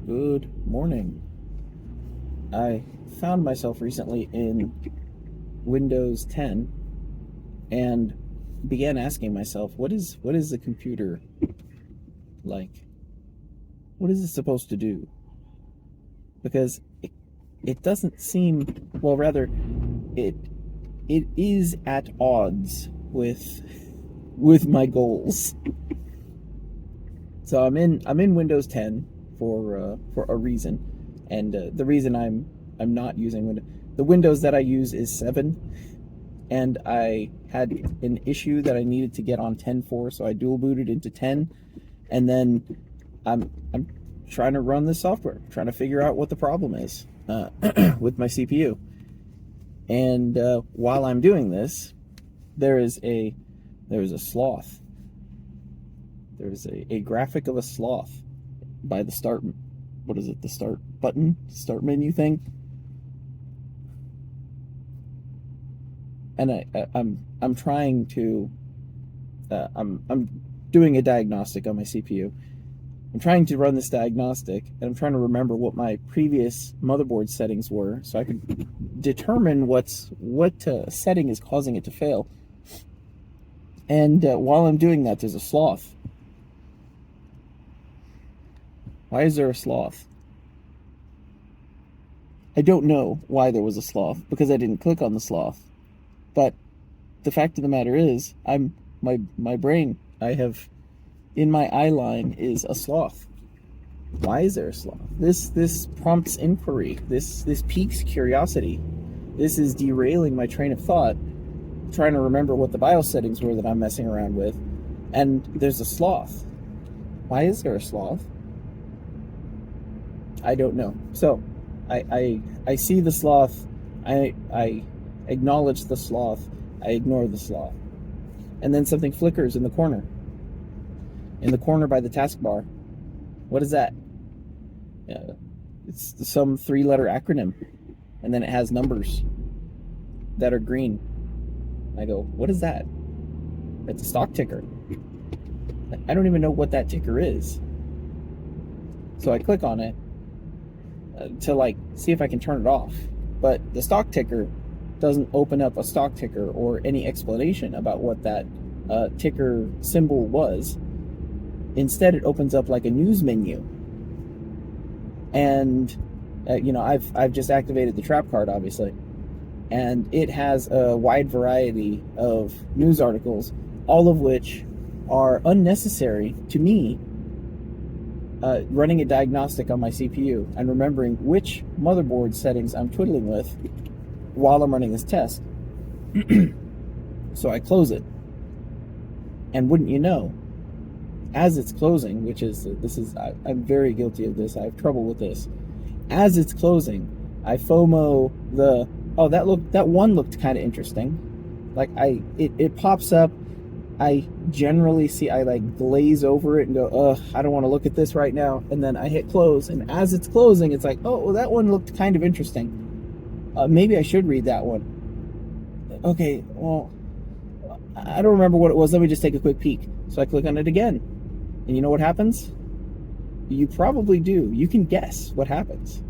Good morning. I found myself recently in Windows 10 and began asking myself, what is the computer like? What is it supposed to do? Because it doesn't seem, well, rather, it is at odds with my goals. So I'm in Windows 10 for a reason, and the reason I'm not using Windows, the Windows that I use is 7, and I had an issue that I needed to get on 10 for, so I dual booted into 10, and then I'm trying to run this software, trying to figure out what the problem is with my CPU, and while I'm doing this, there is a sloth. There's a graphic of a sloth by the start, what is it, the start button, start menu thing. And I'm trying to, I'm doing a diagnostic on my CPU. I'm trying to run this diagnostic, and I'm trying to remember what my previous motherboard settings were, so I could determine what setting is causing it to fail. And while I'm doing that, there's a sloth. Why is there a sloth? I don't know why there was a sloth, because I didn't click on the sloth. But the fact of the matter is, my brain, I have, in my eye line is a sloth. Why is there a sloth? This prompts inquiry. This piques curiosity. This is derailing my train of thought, trying to remember what the BIOS settings were that I'm messing around with. And there's a sloth. Why is there a sloth? I don't know. So I see the sloth, I acknowledge the sloth, I ignore the sloth. And then something flickers in the corner. In the corner by the taskbar. What is that? It's some 3-letter acronym. And then it has numbers that are green. I go, what is that? It's a stock ticker. I don't even know what that ticker is. So I click on it to see if I can turn it off. But the stock ticker doesn't open up a stock ticker or any explanation about what that ticker symbol was. Instead, it opens up like a news menu. And I've just activated the trap card, obviously, and it has a wide variety of news articles, all of which are unnecessary to me. Running a diagnostic on my CPU and remembering which motherboard settings I'm twiddling with while I'm running this test. So I close it, and wouldn't you know, as it's closing, I'm very guilty of this, I have trouble with this. As it's closing, I FOMO that one looked kind of interesting. It pops up. I generally see, I glaze over it and go, I don't want to look at this right now. And then I hit close, and as it's closing, it's like, oh, well, that one looked kind of interesting. Maybe I should read that one. Okay, well, I don't remember what it was. Let me just take a quick peek. So I click on it again. And you know what happens? You probably do. You can guess what happens.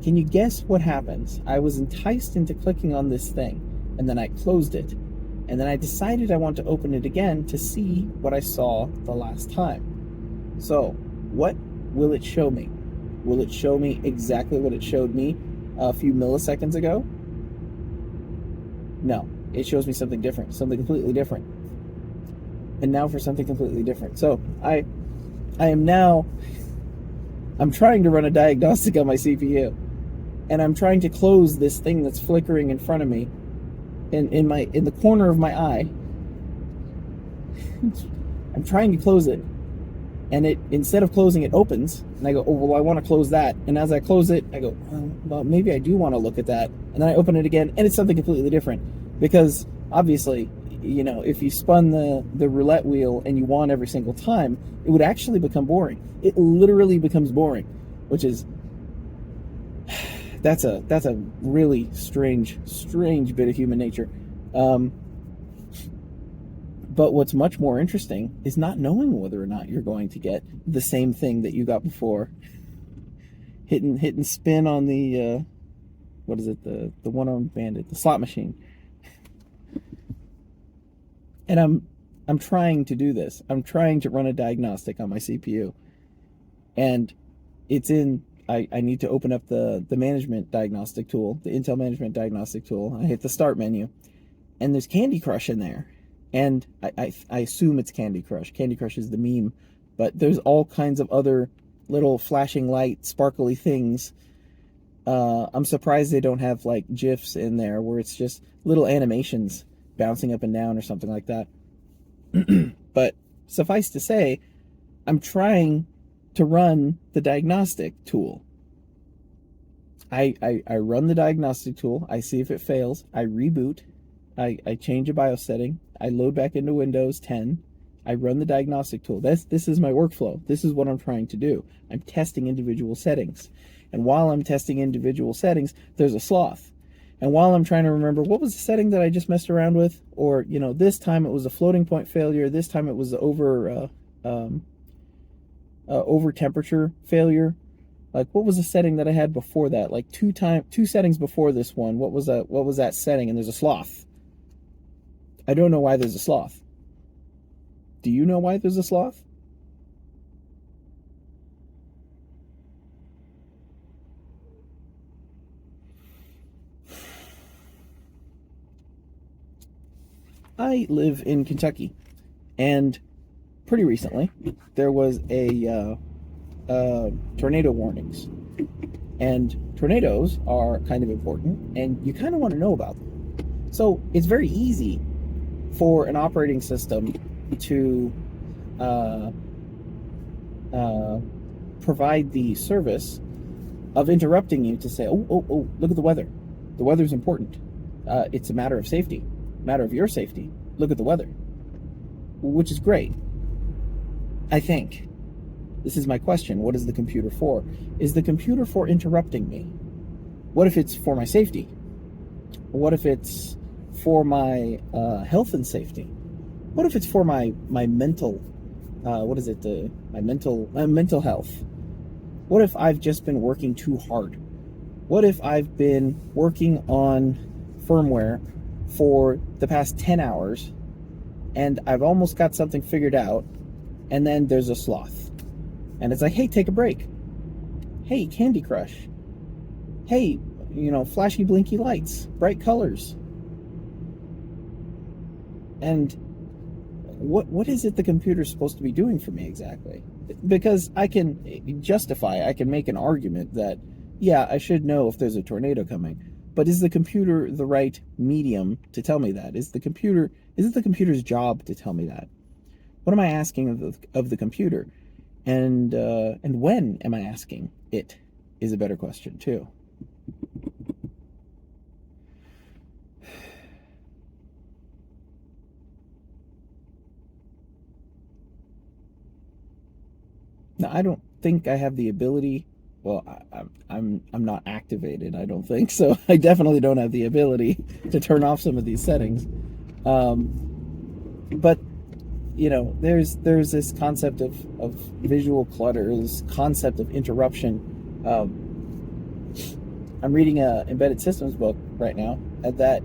Can you guess what happens? I was enticed into clicking on this thing, and then I closed it. And then I decided I want to open it again to see what I saw the last time. So, what will it show me? Will it show me exactly what it showed me a few milliseconds ago? No, it shows me something different, something completely different. And now for something completely different. So, I'm trying to run a diagnostic on my CPU, and I'm trying to close this thing that's flickering in front of me. In the corner of my eye. I'm trying to close it, and it, instead of closing, it opens, and I go, oh, well, I want to close that. And as I close it, I go, well, maybe I do want to look at that. And then I open it again, and it's something completely different, because obviously, if you spun the roulette wheel and you won every single time, it would actually become boring. It literally becomes boring, which is, that's a really strange bit of human nature. But what's much more interesting is not knowing whether or not you're going to get the same thing that you got before. hitting spin on the what is it, the one-armed bandit, the slot machine. And I'm trying to do this. I'm trying to run a diagnostic on my CPU, and it's in. I need to open up the management diagnostic tool, the Intel management diagnostic tool. I hit the start menu, and there's Candy Crush in there, and I assume it's Candy Crush. Candy Crush is the meme, but there's all kinds of other little flashing light, sparkly things. I'm surprised they don't have like GIFs in there where it's just little animations bouncing up and down or something like that. But suffice to say, I'm trying to run the diagnostic tool. I run the diagnostic tool. I see if it fails. I reboot. I change a BIOS setting. I load back into Windows 10. I run the diagnostic tool. This is my workflow. This is what I'm trying to do. I'm testing individual settings. And while I'm testing individual settings, there's a sloth. And while I'm trying to remember what was the setting that I just messed around with, or, you know, this time it was a floating point failure, this time it was the over temperature failure. Like, what was the setting that I had before that? Like two settings before this one. What was that setting? And there's a sloth. I don't know why there's a sloth. Do you know why there's a sloth? I live in Kentucky, and pretty recently there was a tornado warnings, and tornadoes are kind of important, and you kind of want to know about them. So it's very easy for an operating system to provide the service of interrupting you to say, oh, look at the weather. The weather's important. It's a matter of safety. Matter of your safety. Look at the weather. Which is great. I think. This is my question. What is the computer for? Is the computer for interrupting me? What if it's for my safety? What if it's for my health and safety? What if it's for my mental my mental health? What if I've just been working too hard? What if I've been working on firmware for the past 10 hours and I've almost got something figured out, and then there's a sloth and it's like, hey, take a break. Hey, Candy Crush. Hey, you know, flashy blinky lights, bright colors. And what is it the computer's supposed to be doing for me exactly? Because I can make an argument that, yeah, I should know if there's a tornado coming. But is the computer the right medium to tell me that? Is it the computer's job to tell me that? What am I asking of the computer? And when am I asking it is a better question too. Now, I don't think I have the ability. Well, I'm not activated, I don't think, so I definitely don't have the ability to turn off some of these settings. But you know, there's this concept of visual clutter, this concept of interruption. I'm reading a embedded systems book right now that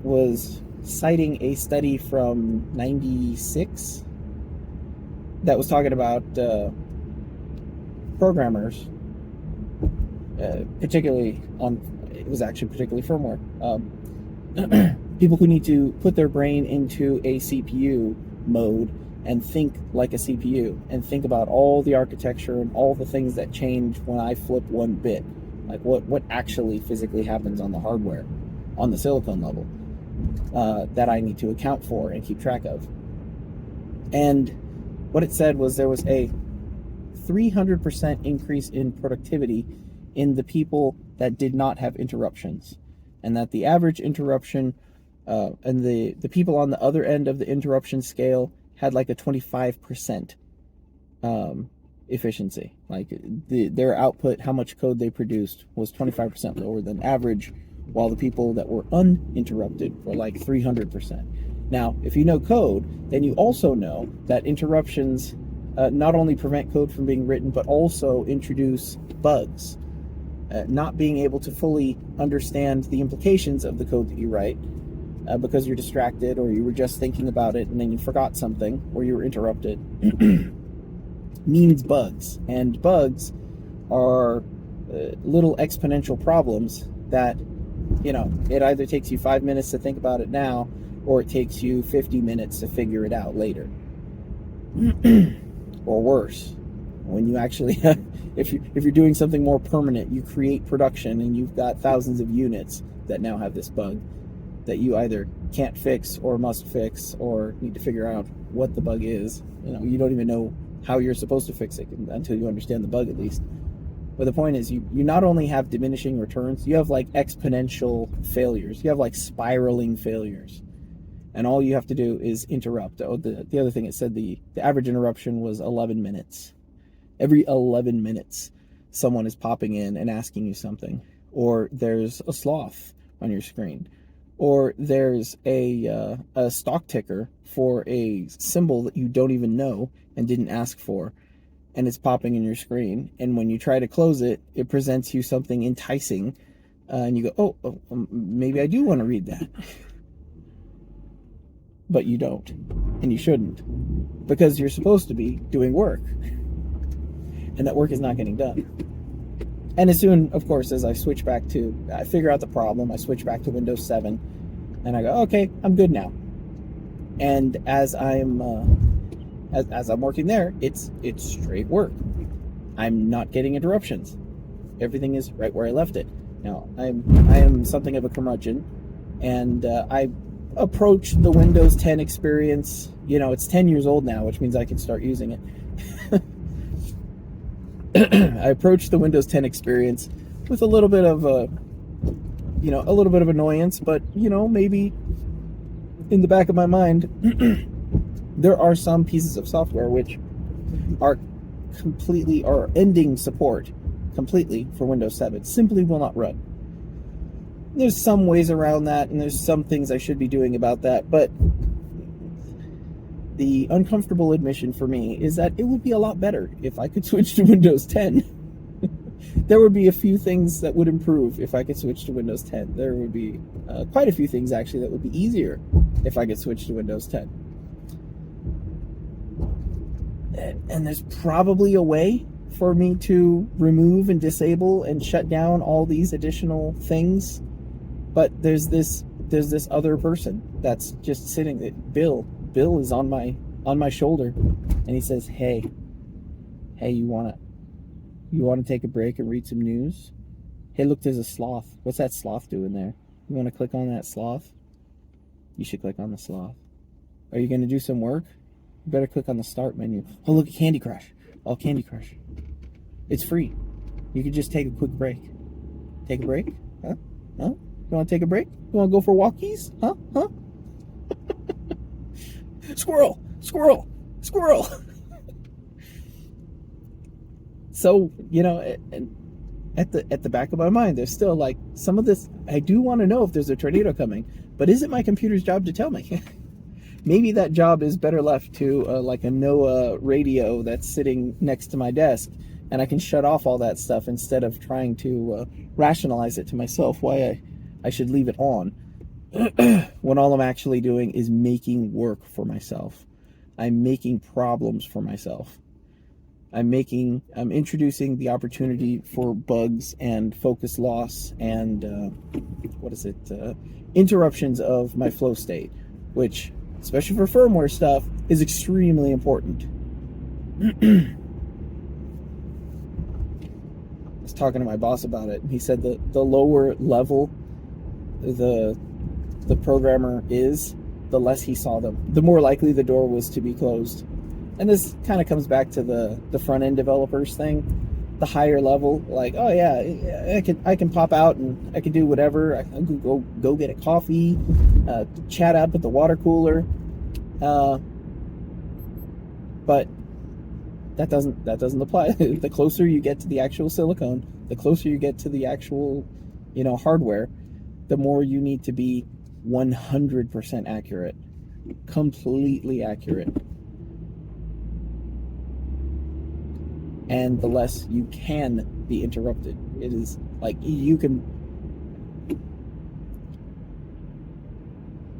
was citing a study from '96 that was talking about programmers, particularly firmware, people who need to put their brain into a CPU mode and think like a CPU and think about all the architecture and all the things that change when I flip one bit, like what actually physically happens on the hardware, on the silicon level, that I need to account for and keep track of. And what it said was there was a 300% increase in productivity in the people that did not have interruptions, and that the average interruption and the people on the other end of the interruption scale had like a 25% efficiency. Like their output, how much code they produced, was 25% lower than average, while the people that were uninterrupted were like 300%. Now, if you know code, then you also know that interruptions not only prevent code from being written, but also introduce bugs. Not being able to fully understand the implications of the code that you write because you're distracted, or you were just thinking about it and then you forgot something, or you were interrupted, means bugs. And bugs are little exponential problems that, it either takes you 5 minutes to think about it now, or it takes you 50 minutes to figure it out later. Or worse, when you actually if you're doing something more permanent, you create production and you've got thousands of units that now have this bug that you either can't fix or must fix, or need to figure out what the bug is. You don't even know how you're supposed to fix it until you understand the bug, at least. But the point is, you not only have diminishing returns, you have like exponential failures. You have like spiraling failures. And all you have to do is interrupt. Oh, the other thing, it said the average interruption was 11 minutes. Every 11 minutes, someone is popping in and asking you something. Or there's a sloth on your screen. Or there's a stock ticker for a symbol that you don't even know and didn't ask for, and it's popping in your screen. And when you try to close it, it presents you something enticing, and you go, oh, maybe I do want to read that. But you don't, and you shouldn't, because you're supposed to be doing work, and that work is not getting done. And as soon, of course, as I figure out the problem, I switch back to Windows 7, and I go, okay, I'm good now. And as I'm working there, it's straight work. I'm not getting interruptions. Everything is right where I left it. Now, I am something of a curmudgeon, and I approach the Windows 10 experience. It's 10 years old now, which means I can start using it. I approached the Windows 10 experience with a little bit of annoyance, but maybe in the back of my mind, there are some pieces of software which are ending support completely for Windows 7. Simply will not run. There's some ways around that, and there's some things I should be doing about that, but the uncomfortable admission for me is that it would be a lot better if I could switch to Windows 10. There would be a few things that would improve if I could switch to Windows 10. There would be quite a few things, actually, that would be easier if I could switch to Windows 10. And there's probably a way for me to remove and disable and shut down all these additional things. But there's this other person that's just sitting there. Bill is on my shoulder, and he says, hey, you wanna take a break and read some news? Hey, look, there's a sloth. What's that sloth doing there? You want to click on that sloth? You should click on the sloth. Are you going to do some work? You better click on the start menu. Oh, look at Candy Crush. Oh, Candy Crush. It's free. You could just take a quick break. Take a break? Huh? You want to take a break? You want to go for walkies? Huh? Squirrel! So, at the back of my mind, there's still like some of this. I do want to know if there's a tornado coming, but is it my computer's job to tell me? Maybe that job is better left to like a NOAA radio that's sitting next to my desk, and I can shut off all that stuff instead of trying to rationalize it to myself why I should leave it on. When all I'm actually doing is making work for myself. I'm making problems for myself. I'm introducing the opportunity for bugs and focus loss and interruptions of my flow state, which, especially for firmware stuff, is extremely important. I was talking to my boss about it, and he said that the lower level the programmer is, the less he saw them, the more likely the door was to be closed. And this kind of comes back to the front end developers thing. The higher level, like, oh yeah, I can pop out and I can do whatever. I can go get a coffee, chat up at the water cooler, but that doesn't apply. The closer you get to the actual silicone, the closer you get to the actual hardware, the more you need to be 100% accurate, completely accurate. and the less you can be interrupted. It is like you can.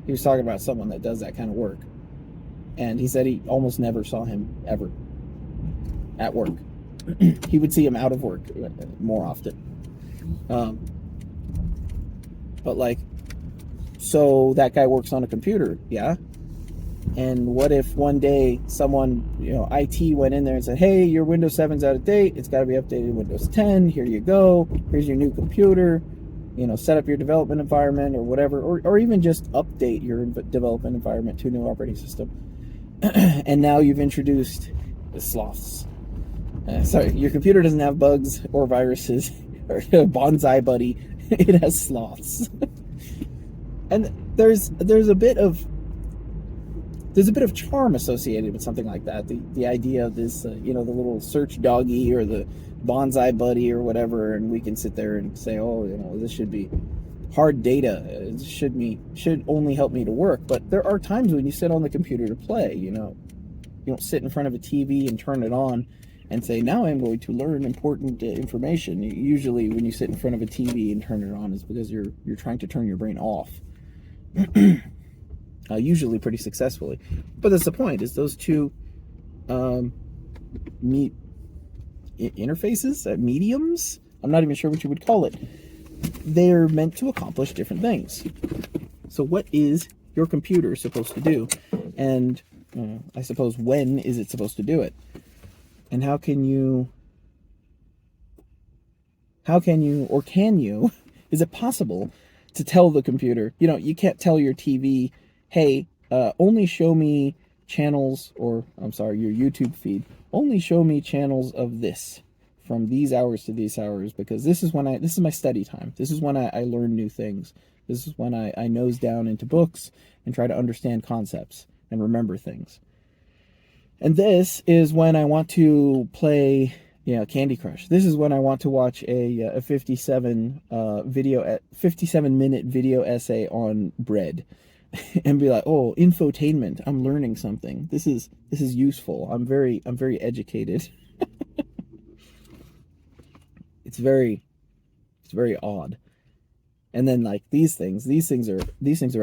He was talking about someone that does that kind of work, and he said he almost never saw him ever at work. He would see him out of work more often. But like, so that guy works on a computer, yeah? And what if one day someone, IT went in there and said, hey, your Windows 7's out of date. It's got to be updated to Windows 10. Here you go. Here's your new computer. Set up your development environment or whatever, or even just update your development environment to a new operating system. And now you've introduced the sloths. Sorry, your computer doesn't have bugs or viruses or bonsai buddy. It has sloths. And there's a bit of charm associated with something like that. The idea of this, the little search doggy or the bonsai buddy or whatever, and we can sit there and say, oh, this should be hard data. It should only help me to work. But there are times when you sit on the computer to play. You don't sit in front of a TV and turn it on and say, now I'm going to learn important information. Usually when you sit in front of a TV and turn it on is because you're trying to turn your brain off. Usually pretty successfully. But that's the point, is those two interfaces, mediums, I'm not even sure what you would call it. They're meant to accomplish different things. So what is your computer supposed to do? And I suppose, when is it supposed to do it? And how can you, or can you, is it possible to tell the computer, you can't tell your TV, hey, only show me channels, or I'm sorry, your YouTube feed, only show me channels of this from these hours to these hours, because this is my study time. This is when I learn new things. This is when I nose down into books and try to understand concepts and remember things. And this is when I want to play, Candy Crush. This is when I want to watch a 57-minute video essay on bread, and be like, oh, infotainment. I'm learning something. This is useful. I'm very educated. It's very odd. And then like these things are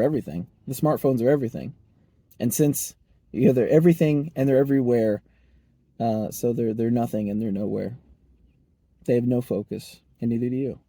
everything. The smartphones are everything. And since they're everything and they're everywhere, so they're nothing and they're nowhere. They have no focus, and neither do you.